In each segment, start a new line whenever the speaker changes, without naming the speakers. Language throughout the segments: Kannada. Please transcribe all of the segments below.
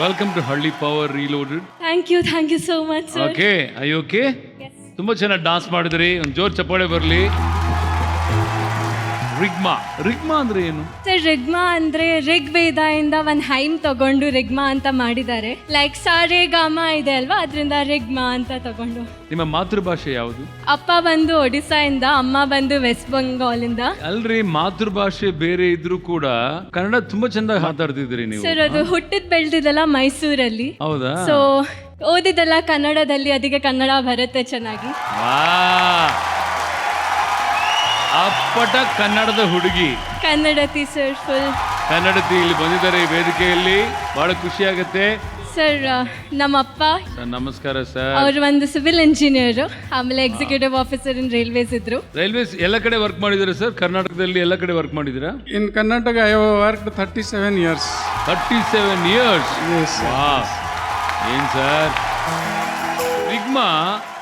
Welcome to Halli power reloaded.
Thank you so much sir.
Okay, I okay? ತುಂಬಾ ಚೆನ್ನಾಗಿ ಡಾನ್ಸ್ ಮಾಡಿದ್ರಿ. ಒಂದು ಜೋರ್ ಚಪ್ಪಾಳೆ ಬರಲಿ. ರಿಗ್ಮಾ ಅಂದ್ರೆ ಏನು
ಸರ್? ರಿಗ್ಮಾ ಅಂದ್ರೆ ಋಗ್ವೇದ ಇಂದ ಒಂದು ಹೈಮ್ ತಗೊಂಡು ರಿಗ್ಮಾ ಅಂತ ಮಾಡಿದ್ದಾರೆ. ಲೈಕ್ ಸಾರೆ ಗಾಮ ಇದೆ ಅಲ್ವಾ, ಅದರಿಂದ ರಿಗ್ಮಾ ಅಂತ ತಗೊಂಡು.
ನಿಮ್ಮ ಮಾತೃಭಾಷೆ ಯಾವುದು?
ಅಪ್ಪ ಬಂದು ಒಡಿಸ್ಸಾ ಇಂದ, ಅಮ್ಮ ಬಂದು ವೆಸ್ಟ್ ಬೆಂಗಾಲ್ ಇಂದ.
ಅಲ್ರಿ, ಮಾತೃಭಾಷೆ ಬೇರೆ ಇದ್ರೂ ಕೂಡ ಕನ್ನಡ ತುಂಬಾ ಚಂದಾಗಿ ಮಾತಾಡ್ತಿದ್ರಿ ನೀವು.
ಸರ್ ಅದು ಹುಟ್ಟಿದ್ ಬೆಳೆದಿದ್ದೆಲ್ಲ ಮೈಸೂರಲ್ಲಿ.
ಹೌದಾ?
ಸೊ ಓದಿದ್ದೆಲ್ಲ ಕನ್ನಡದಲ್ಲಿ, ಅದಕ್ಕೆ ಕನ್ನಡ ಬರುತ್ತೆ ಚೆನ್ನಾಗಿ.
ಅಪ್ಪಟ ಕನ್ನಡದ ಹುಡುಗಿ,
ಕನ್ನಡತಿ ಸರ್, ಫುಲ್
ಕನ್ನಡತಿ ಇಲ್ಲಿ ಬಂದಿದ್ದಾರೆ ಈ ವೇದಿಕೆಯಲ್ಲಿ. ಬಹಳ ಖುಷಿ ಆಗುತ್ತೆ
ಸರ್. ನಮ್ಮಪ್ಪ
ಸರ್, ನಮಸ್ಕಾರ ಸರ್.
ಅವರು ಒಂದು ಸಿವಿಲ್ ಇಂಜಿನಿಯರ್, ಆಮೇಲೆ ಎಕ್ಸಿಕ್ಯೂಟಿವ್ ಆಫೀಸರ್ ಇನ್ ರೈಲ್ವೇಸ್ ಇದ್ರು.
ರೈಲ್ವೇಸ್ ಎಲ್ಲ ಕಡೆ ವರ್ಕ್ ಮಾಡಿದ್ದೀರಾ ಸರ್? ಕರ್ನಾಟಕದಲ್ಲಿ ಎಲ್ಲ ಕಡೆ ವರ್ಕ್ ಮಾಡಿದ್ದೀರಾ?
In Karnataka, I have worked 37 years.
37 years.
Yes.
ವಾಹ್, ಏನ್ ಸರ್. ರಿಗ್ಮಾ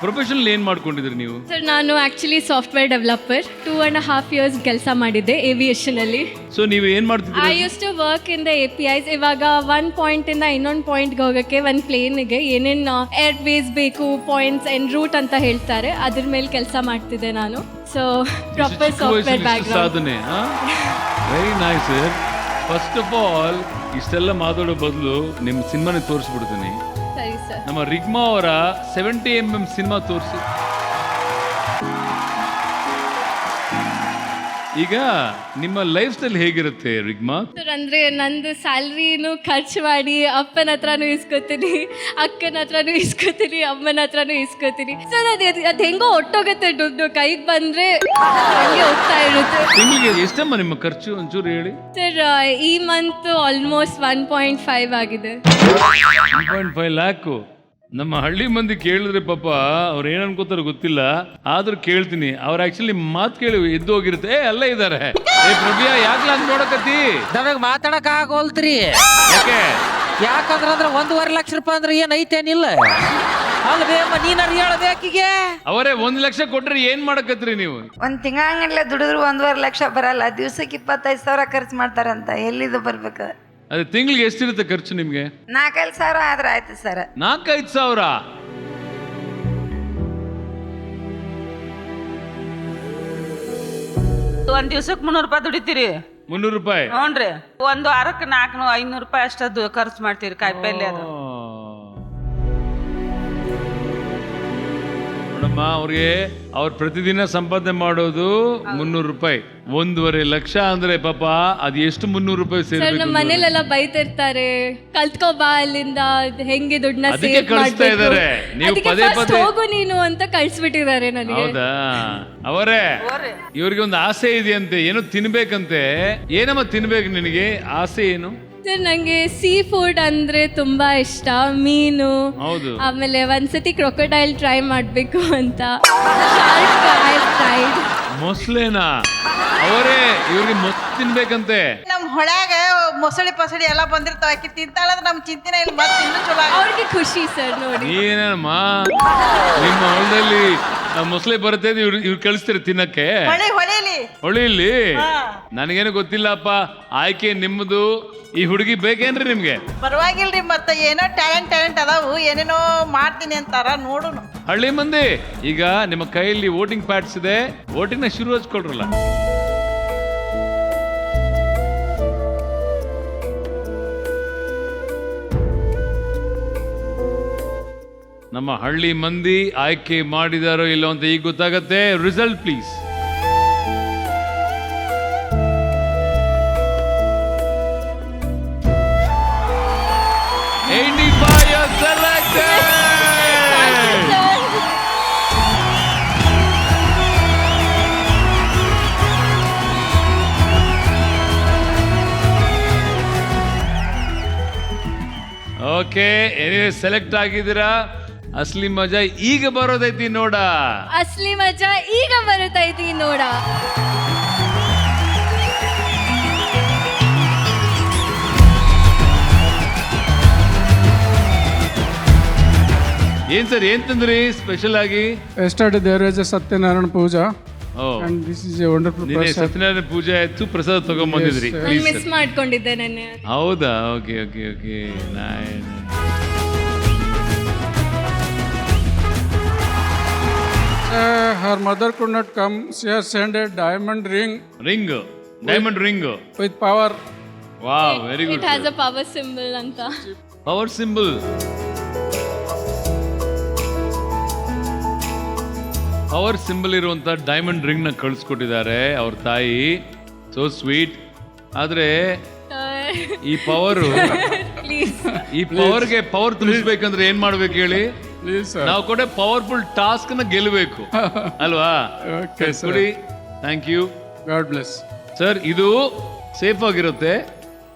ಪ್ರೊಫೆಷನಲ್ ಏನ್ ಮಾಡ್ಕೊಂಡಿದ್ರಿ ನೀವು?
ಸರ್ ನಾನು ಆಕ್ಚುಲಿ ಸಾಫ್ಟ್ವೇರ್ ಡೆವಲಪರ್. 2.5 years ಕೆಲಸ ಮಾಡಿದ್ದೆ ಏವಿಯೇಷನ್ ಅಲ್ಲಿ.
ಸೊ ನೀವು ಏನ್ ಮಾಡ್ತಿದ್ರಿ?
I use to work in the APIs. ಇವಾಗ ಒನ್ ಪಾಯಿಂಟ್ ಇಂದ ಇನ್ನೊಂದು ಪಾಯಿಂಟ್ಗೆ ಹೋಗೋಕ್ಕೆ ಒಂದು ಪ್ಲೇನ್ಗೆ ಏನೇನು ಏರ್ ವೇಸ್ ಬೇಕು, ಪಾಯಿಂಟ್ಸ್ ಅಂಡ್ ರೂಟ್ ಅಂತ ಹೇಳ್ತಾರೆ, ಅದ್ರ ಮೇಲೆ ಕೆಲಸ ಮಾಡ್ತಿದ್ದೆ ನಾನು. So proper software background.
ಸಾಧನೆ. Very nice sir. First of all ಇಷ್ಟೆಲ್ಲ ಮಾತಾಡೋ ಬದಲು ನಿಮ್ಮ ಸಿನಿಮಾನೇ ತೋರಿಸ್ಬಿಡ್ತೀನಿ.
ಸರಿ ಸರ್.
ನಮ್ಮ ರಿಗ್ಮಾ ಅವರ 70mm ಸಿನಿಮಾ ತೋರಿಸಿ. ಈಗ ನಿಮ್ಮ ಲೈಫ್ ಸ್ಟೈಲ್ ಹೇಗಿರುತ್ತೆ ರಿಗ್ಮಾ?
ಸರ್ ಅಂದ್ರೆ ನಂದು ಸ್ಯಾಲ್ರಿನೂ ಖರ್ಚು ಮಾಡಿ ಅಪ್ಪನ ಹತ್ರನೂ ಇಸ್ಕೊತೀನಿ, ಅಕ್ಕನ ಹತ್ರನೂ ಇಸ್ಕೊತೀನಿ, ಅಮ್ಮನ ಹತ್ರನೂ ಇಸ್ಕೊತೀನಿ. ಸರ್ ಅದು ಹೆಂಗೋ ಒಟ್ಟೋಗುತ್ತೆ, ದುಡ್ಡು ಕೈಗೆ ಬಂದ್ರೆ ಹಂಗೆ ಹೋಗ್ತಾ ಇರುತ್ತೆ.
ತಿಂಗಳಿಗೆ ಎಷ್ಟಮ್ಮ ನಿಮ್ಮ ಖರ್ಚು ಒಂಚೂರು ಹೇಳಿ?
ಸರ್ ಈ ಮಂತ್ ಆಲ್ಮೋಸ್ಟ್ 1.5 ಆಗಿದೆ.
1.5 lakh. ನಮ್ಮ ಹಳ್ಳಿ ಮಂದಿ ಕೇಳಿದ್ರೆ ಪಾಪ ಅವ್ರು ಏನ್ ಅನ್ಕೋತಾರೋ ಗೊತ್ತಿಲ್ಲ, ಆದ್ರೂ ಕೇಳ್ತೀನಿ. ಅವ್ರು ಆಕ್ಚುಲಿ ಮಾತು ಕೇಳಿ ಎದ್ದು ಹೋಗಿರುತ್ತೆ. ಅಲ್ಲೇ ಇದಾರೆ. ಪ್ರಭ್ಯಾ, ಯಾಕ್ಲ ಹಂಗ್ ನೋಡಕತ್ತಿ?
ನಮಗ್ ಮಾತಾಡಕ್ ಆಗೋಲ್ತ್ರಿ.
ಯಾಕೆ?
ಯಾಕಂದ್ರ 1.5 ಲಕ್ಷ ರೂಪಾಯಿ ಅಂದ್ರೆ ಏನ್ ಐತೇನಿಲ್ಲ. ಅಲ್ವೇಮ್ಮ, ನೀನಾರು ಹೇಳ್ಬೇಕೀಗೆ.
ಅವರೇ 1 ಲಕ್ಷ ಕೊಟ್ರೆ ಏನ್ ಮಾಡಕತ್ರಿ ನೀವು?
ಒಂದ್ ತಿಂಗಳಂಗಲ್ಲ ದುಡಿದ್ರು 1.5 ಲಕ್ಷ ಬರಲ್ಲ. ದಿವ್ಸಕ್ಕೆ 25,000 ಖರ್ಚು ಮಾಡ್ತಾರಂತ. ಎಲ್ಲಿದು ಬರ್ಬೇಕು?
ಅದೇ ತಿಂಗಳಿಗೆ ಎಷ್ಟಿರುತ್ತೆ ಖರ್ಚು ನಿಮ್ಗೆ?
4-5 ಸಾವಿರ ಆದ್ರೆ ಆಯ್ತು ಸರ್.
4-5 ಸಾವಿರ?
ಒಂದ್ ದಿವ್ಸಕ್ಕೆ 300 ರೂಪಾಯಿ ದುಡಿತೀರಿ.
300 ರೂಪಾಯಿ?
ಹ್ಞೂನ್ರಿ. ಒಂದು ವಾರಕ್ಕೆ 400-500 ರೂಪಾಯಿ ಅಷ್ಟದ್ದು ಖರ್ಚು ಮಾಡ್ತೀರಿ ಕಾಯಿಪಲ್ಲೆ ಅದು.
ನೋಡಮ್ಮ, ಅವ್ರಿಗೆ ಅವ್ರು ಪ್ರತಿದಿನ ಸಂಪಾದನೆ ಮಾಡೋದು 300 ರೂಪಾಯಿ. 1.5 ಲಕ್ಷ ಅಂದ್ರೆ ಪಾಪ ಅದು ಎಷ್ಟು 300 ರೂಪಾಯಿ
ಸರ್
ಸೇರ್ಬೇಕು?
ನಮ್ಮ ಮನೇಲೆಲ್ಲ ಬೈತಿರ್ತಾರೆ, ಕಲ್ತ್ಕೋ ಬಾ ಅಲ್ಲಿಂದ, ಹೆಂಗೆ ದುಡ್ಡನ್ನ
ಅದಕ್ಕೆ
ಸೇವ್
ಕಳಿಸ್ತಾ ಇದಾರೆ. ನೀವು ಪದೇ ಪದೇ
ಹೋಗು ನೀನು ಅಂತ ಕಳ್ಸಿಬಿಟ್ಟಿದ್ದಾರೆ ನನಗೆ.
ಹೌದಾ? ಅವರೇ, ಇವ್ರಿಗೆ ಒಂದು ಆಸೆ ಇದೆಯಂತೆ, ಏನೋ ತಿನ್ಬೇಕಂತೆ. ಏನಮ್ಮ ತಿನ್ಬೇಕು ನಿನಗೆ? ಆಸೆ ಏನು?
ಸರ್ ನಂಗೆ ಸೀ ಫುಡ್ ಅಂದ್ರೆ ತುಂಬಾ ಇಷ್ಟ. ಮೀನು,
ಹೌದು.
ಆಮೇಲೆ ಒಂದ್ಸತಿ ಕ್ರೊಕೊಡೈಲ್ ಟ್ರೈ ಮಾಡ್ಬೇಕು ಅಂತ. Shark I tried.
ಮೊಸಳೆನಾ? ಅವರೇ, ಇವ್ರಿಗೆ ಮೊಸಳೆ ತಿನ್ಬೇಕಂತೆ.
ನಮ್ ಹೊಳ್ಯಾಗ ಮೊಸಳಿ ಪಸಳಿ ಎಲ್ಲ ಬಂದಿರ್ತಾವ. ಆಕಿ ತಿಂತಾಳಂದ್ರೆ ನಮ್ ಚಿಂತಿನ ಇಲ್ಲಿ ಮತ್ತೆ ಇನ್ನೂ ಚಲೋ.
ಅವ್ರಿಗೆ ಖುಷಿ ಸರ್ ನೋಡಿ.
ಏನಮ್ಮ, ನಿಮ್ಮ ಹೊಲದಲ್ಲಿ ಮೊಸಳೆ ಬರುತ್ತೆ, ಇವ್ರು ಕಳಿಸ್ತೀರಿ ತಿನ್ನಕ್ಕೆ? ಹೊಳಿಲಿ? ನನಗೇನು ಗೊತ್ತಿಲ್ಲಪ್ಪ. ಆಯ್ಕೆ ನಿಮ್ಮದು. ಈ ಹುಡುಗಿ ಬೇಕೇನ್ರಿ ನಿಮ್ಗೆ?
ಪರವಾಗಿಲ್ರಿ, ಮತ್ತೆ ಏನೋ ಟ್ಯಾಲೆಂಟ್ ಅದಾವು, ಏನೇನೋ ಮಾಡ್ತೀನಿ ಅಂತಾರ, ನೋಡುನು.
ಹಳ್ಳಿ ಮಂದಿ, ಈಗ ನಿಮ್ಮ ಕೈಯಲ್ಲಿ ವೋಟಿಂಗ್ ಪ್ಯಾಡ್ಸ್ ಇದೆ, ವೋಟಿಂಗ್ ನ ಶುರು ಹಚ್ಕೊಳ್ರಲ್ಲ. ನಮ್ಮ ಹಳ್ಳಿ ಮಂದಿ ಆಯ್ಕೆ ಮಾಡಿದಾರೋ ಇಲ್ಲ ಅಂತ ಈಗ ಗೊತ್ತಾಗತ್ತೆ. Result please. Okay, anyway select ಆಗಿದ್ದೀರಾ. ಅಸಲಿ ಮಜಾ ಈಗ ಬರೋದೈತಿ ನೋಡ.
ಅಸಲಿ ಮಜಾ ಈಗ ಬರುತ್ತೈತಿ ನೋಡ.
ಏನ್ ಸರ್, ಏನ್ ತಂದ್ರಿ ಸ್ಪೆಷಲ್ ಆಗಿ?
Yesterday there was a Satyanarayana Puja.
Oh
and this is a wonderful
ನಿನ್ನೆ
person.
ಸತ್ಯನಾರಾಯಣ ಪೂಜೆ ಆಯ್ತು, ಪ್ರಸಾದ ತಗೊಂಡ್ಬಂದಿದ್ರಿ.
Yes,
ನಾನು ಮಿಸ್ ಮಾಡ್ಕೊಂಡಿದ್ದೆ ನೆನ್ನೆ.
ಹೌದಾ? Okay okay okay.
Her mother could not come. She has sent a diamond ring
ring, diamond ring.
with power.
Wow, very
it
good.
Has a power symbol ಅಂತ.
Power symbol. ಪವರ್ ಸಿಂಬಲ್ ಇರುವಂತ ಡೈಮಂಡ್ ರಿಂಗ್ ನ ಕಳಿಸ್ಕೊಟ್ಟಿದ್ದಾರೆ ಅವ್ರ ತಾಯಿ. So sweet. ಆದ್ರೆ ಈ ಪವರ್,
ಪ್ಲೀಸ್
ಈ ಪವರ್ಗೆ ಪವರ್ ತುಂಬಿಸ್ಬೇಕಂದ್ರೆ ಏನ್ ಮಾಡ್ಬೇಕು ಹೇಳಿ?
Please, sir.
ನಾವು ಕೂಡ ಪವರ್ಫುಲ್ ಟಾಸ್ಕ್ ನ ಗೆಲ್ಲಬೇಕು ಅಲ್ವಾ?
Okay, sir.
ಕೊಡಿ. Thank you
God bless.
Sir. ಇದು ಸೇಫ್ ಆಗಿರುತ್ತೆ.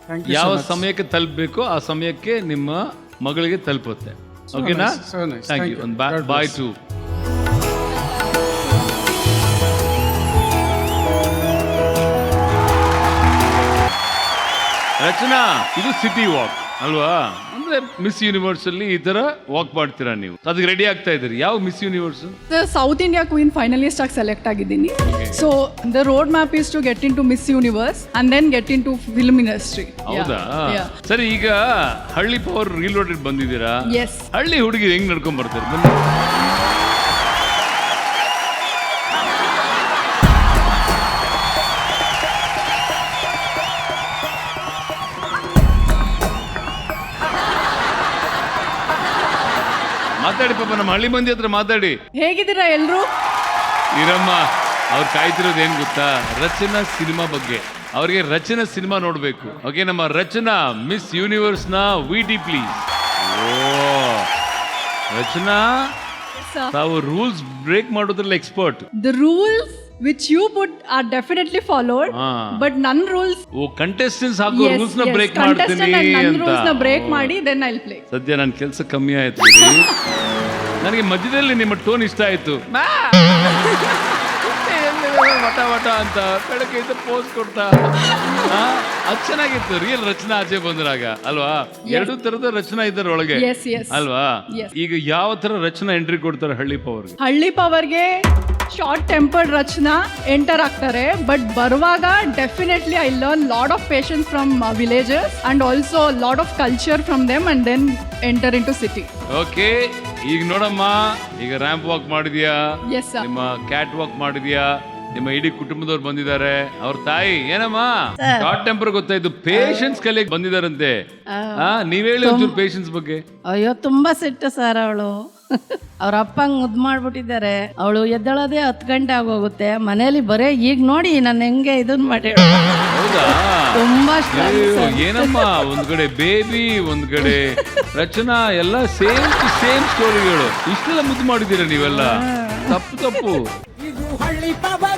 Thank you
ಯಾವ
so much.
ಸಮಯಕ್ಕೆ ತಲುಪಬೇಕೋ ಆ ಸಮಯಕ್ಕೆ ನಿಮ್ಮ ಮಗಳಿಗೆ ತಲುಪುತ್ತೆ. ಓಕೆನಾ?
nice, so nice.
Thank
Thank
you.
you.
ಒಂದು
God
ಬಾಯ್
bless.
ಟು. ರಚನಾ, ಇದು ಸಿಟಿ ವಾಕ್ ಅಲ್ವಾ? ಅಂದ್ರೆ ಮಿಸ್ ಯೂನಿವರ್ಸ್ ಅಲ್ಲಿ ಈ ತರ ವಾಕ್ ಮಾಡ್ತೀರಾ ನೀವು? ಅದಕ್ಕೆ ರೆಡಿ ಆಗ್ತಾ ಇದ್ದೀರಿ. ಯಾವ Miss Universe?
South India queen finalist ಆಗಿ ಸೆಲೆಕ್ಟ್ ಆಗಿದ್ದೀನಿ. So the road map is to get into Miss Universe and then get into film industry.
ಹೌದಾ? ಸರಿ, ಈಗ ಹಳ್ಳಿ ಪವರ್ ರೀಲೋಡೆಡ್ ಬಂದಿದ್ದೀರಾ?
ಎಸ್.
ಹಳ್ಳಿ ಹುಡುಗಿ ಹೆಂಗ್ ನಡ್ಕೊಂಡ್ ಬರ್ತಾರೆ? ಬನ್ನಿ. ಮಾತಾಡಿ ಪಾಪ, ನಮ್ಮ ಹಳ್ಳಿ ಮಂದಿ ಹತ್ರ ಮಾತಾಡಿ.
ಹೇಗಿದ್ದೀರಾ ಎಲ್ರು?
ಇರಮ್ಮ, ಅವ್ರು ಕಾಯ್ತಿರೋದು ಏನ್ ಗೊತ್ತಾ? ರಚನಾ ಸಿನಿಮಾ ಬಗ್ಗೆ. ಅವ್ರಿಗೆ ರಚನಾ ಸಿನಿಮಾ ನೋಡ್ಬೇಕು. ಓಕೆ, ನಮ್ಮ ರಚನಾ ಮಿಸ್ ಯೂನಿವರ್ಸ್ ನ ವಿಟಿ ಪ್ಲೀಸ್. ಓ ರಚನಾ, ತಾವು ರೂಲ್ಸ್ ಬ್ರೇಕ್ ಮಾಡೋದ್ರಲ್ಲಿ expert.
The rules which you put are definitely followed, but ನನ್ನ ರೂಲ್ಸ್
ಓ ಕಂಟೆಸ್ಟೆಂಟ್ಸ್ ಹಾಕೋ ರೂಲ್ಸ್ ನ ಬ್ರೇಕ್ ಮಾಡ್ತೀನಿ ಅಂತ.
ರೂಲ್ಸ್ ನ ಬ್ರೇಕ್ ಮಾಡಿ ದೆನ್ ಐ ವಿಲ್ ಪ್ಲೇ.
ಸದ್ಯ ನನ್ನ ಕೆಲಸ ಕಮ್ಮಿ ಆಯ್ತು. ನನಗೆ ಮಧ್ಯದಲ್ಲಿ ನಿಮ್ಮ ಟೋನ್ ಇಷ್ಟ ಆಯ್ತು. ವಟ ವಟ ಅಂತ ಬೆಳಗ್ಗೆ ಪೋಸ್ ಕೊಡ್ತಾ ಅದು ಚೆನ್ನಾಗಿತ್ತು. ರಿಯಲ್ ರಚನಾ ಆಚೆ ಬಂದ್ರಾಗ ಅಲ್ವಾ? ಎರಡು ತರದ ರಚನಾ ಇದ್ದಾರೆ ಒಳಗೆ ಅಲ್ವಾ? ಈಗ ಯಾವ ತರ ರಚನಾ ಎಂಟ್ರಿ ಕೊಡ್ತಾರೆ ಹಳ್ಳಿ ಪವರ್?
ಹಳ್ಳಿ ಪವರ್ಗೆ ಶಾರ್ಟ್ ಟೆಂಪರ್ಡ್ ರಚನಾ ಎಂಟರ್ ಆಗ್ತಾರೆ. ಬಟ್ ಬರುವಾಗ definitely I learn lot of patience from villages and also lot of culture from them and then enter into city.
Okay, ಈಗ ನೋಡಮ್ಮ, ಈಗ ರ್ಯಾಂಪ್ ವಾಕ್ ಮಾಡಿದ್ಯಾ?
Yes, sir.
ನಿಮ್ಮ ಕ್ಯಾಟ್ ವಾಕ್ ಮಾಡಿದ್ಯಾ? ನಿಮ್ಮ ಇಡೀ ಕುಟುಂಬದವ್ರು ಬಂದಿದ್ದಾರೆ. ಅವ್ರ ತಾಯಿ ಏನಮ್ಮ ಶಾರ್ಟ್ ಟೆಂಪರ್ ಗೊತ್ತಾಯ್ತು, ಪೇಷನ್ಸ್ ಕಲಿಯಕ್ ಬಂದಿದಾರಂತೆ. ನೀವ್ ಹೇಳಿ ಒಂಚೂರು ಪೇಷನ್ಸ್ ಬಗ್ಗೆ.
ಅಯ್ಯೋ ತುಂಬಾ ಸಿಟ್ಟು ಸರ್ ಅವಳು. ಅವ್ರ ಅಪ್ಪಂಗ್ ಮುದ್ದು ಮಾಡ್ಬಿಟ್ಟಿದ್ದಾರೆ. ಅವಳು ಎದ್ದೇಳೋದೇ 10 ಗಂಟೆ ಆಗೋಗುತ್ತೆ. ಮನೇಲಿ ಬರೇ ಈಗ ನೋಡಿ ನಾನು ಹೆಂಗೆ ಇದನ್ ಮಾಡಿ.
ಹೌದಾ?
ತುಂಬಾ
ಏನಮ್ಮ, ಒಂದ್ ಕಡೆ ಬೇಬಿ, ಒಂದ್ ಕಡೆ ರಚನಾ, ಎಲ್ಲ ಸೇಮ್ ಟು ಸೇಮ್ ಸ್ಟೋರಿಗಳು. ಇಷ್ಟೆಲ್ಲ ಮುದ್ದು ಮಾಡಿದ್ದೀರಾ ನೀವೆಲ್ಲ? ತಪ್ಪು ತಪ್ಪು.
ಇದು ಹಳ್ಳಿ ಪವರ್.